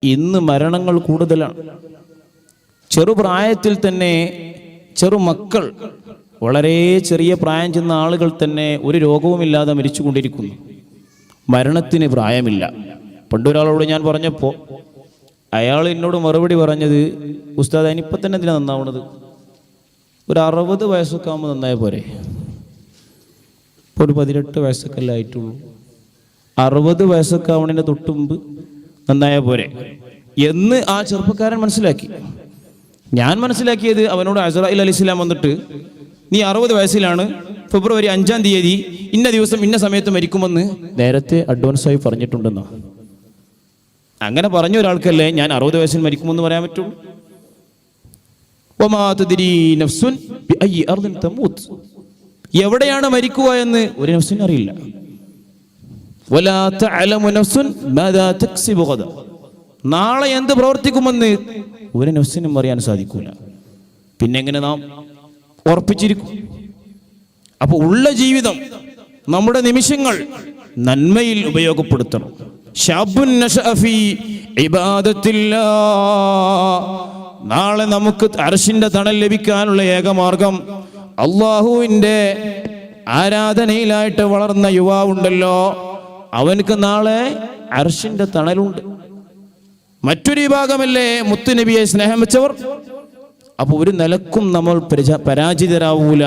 ഇന്ന് മരണങ്ങൾ കൂടുതലാണ്. ചെറുപ്രായത്തിൽ തന്നെ ചെറുമക്കൾ, വളരെ ചെറിയ പ്രായം ചെന്ന ആളുകൾ തന്നെ ഒരു രോഗവുമില്ലാതെ മരിച്ചുകൊണ്ടിരിക്കുന്നു. മരണത്തിന് പ്രായമില്ല. പണ്ടൊരാളോട് ഞാൻ പറഞ്ഞപ്പോൾ അയാൾ എന്നോട് മറുപടി പറഞ്ഞത്, ഉസ്താദ് അതിനിപ്പോൾ തന്നെ എന്തിനാ നന്നാവണത്? ഒരു 60 വയസ്സൊക്കെ ആകുമ്പോൾ നന്നായ പോരെ? ഇപ്പോൾ ഒരു 18 വയസ്സൊക്കെ അല്ലേ ആയിട്ടുള്ളൂ. 60 വയസ്സൊക്കെ ആവണതിൻ്റെ തൊട്ട് മുമ്പ് നന്നായ പോരെ എന്ന് ആ ചെറുപ്പക്കാരൻ മനസ്സിലാക്കി. ഞാൻ മനസ്സിലാക്കിയത്, അവനോട് അസ്രാഈൽ അലൈഹിസ്സലാം വന്നിട്ട്, നീ 60 വയസ്സിലാണ്, ഫെബ്രുവരി 5-ാം തീയതി ഇന്ന ദിവസം ഇന്ന സമയത്ത് മരിക്കുമെന്ന് നേരത്തെ അഡ്വാൻസായി പറഞ്ഞിട്ടുണ്ടെന്നോ. അങ്ങനെ പറഞ്ഞ ഒരാൾക്കല്ലേ ഞാൻ 60 വയസ്സിൽ മരിക്കുമെന്ന് പറയാൻ പറ്റുള്ളൂ. വമാ തദ്രീ നഫ്സുൻ ബിഅയ്യി അർദിൻ തമൂത്ത്, എവിടെയാണ് മരിക്കുക എന്ന് ഒരു നഫ്സിനും അറിയില്ല. വലാ തഅലമു നഫ്സുൻ മാദാ തക്സിബു ഗദ, നാളെ എന്ത് പ്രവർത്തിക്കുമെന്ന് ഒരു നഫ്സിനും അറിയാൻ സാധിക്കൂല. പിന്നെ എങ്ങനെ നാം ഉറപ്പിച്ചിരിക്കും? അപ്പൊ ഉള്ള ജീവിതം, നമ്മുടെ നിമിഷങ്ങൾ നന്മയിൽ ഉപയോഗപ്പെടുത്തണം. ശാബുൻ നശഅ ഫീ ഇബാദത്തില്ലാഹ്, നാളെ നമുക്ക് അർശിന്റെ തണൽ ലഭിക്കാനുള്ള ഏകമാർഗം അള്ളാഹുവിന്റെ ആരാധനയിലായിട്ട് വളർന്ന യുവാവുണ്ടല്ലോ, അവനക്ക് നാളെ അർശിന്റെ തണലുണ്ട്. മറ്റൊരു വിഭാഗമല്ലേ മുത്തുനബിയെ സ്നേഹം വെച്ചവർ. അപ്പൊ ഒരു നിലക്കും നമ്മൾ പരാജിതരാവൂല.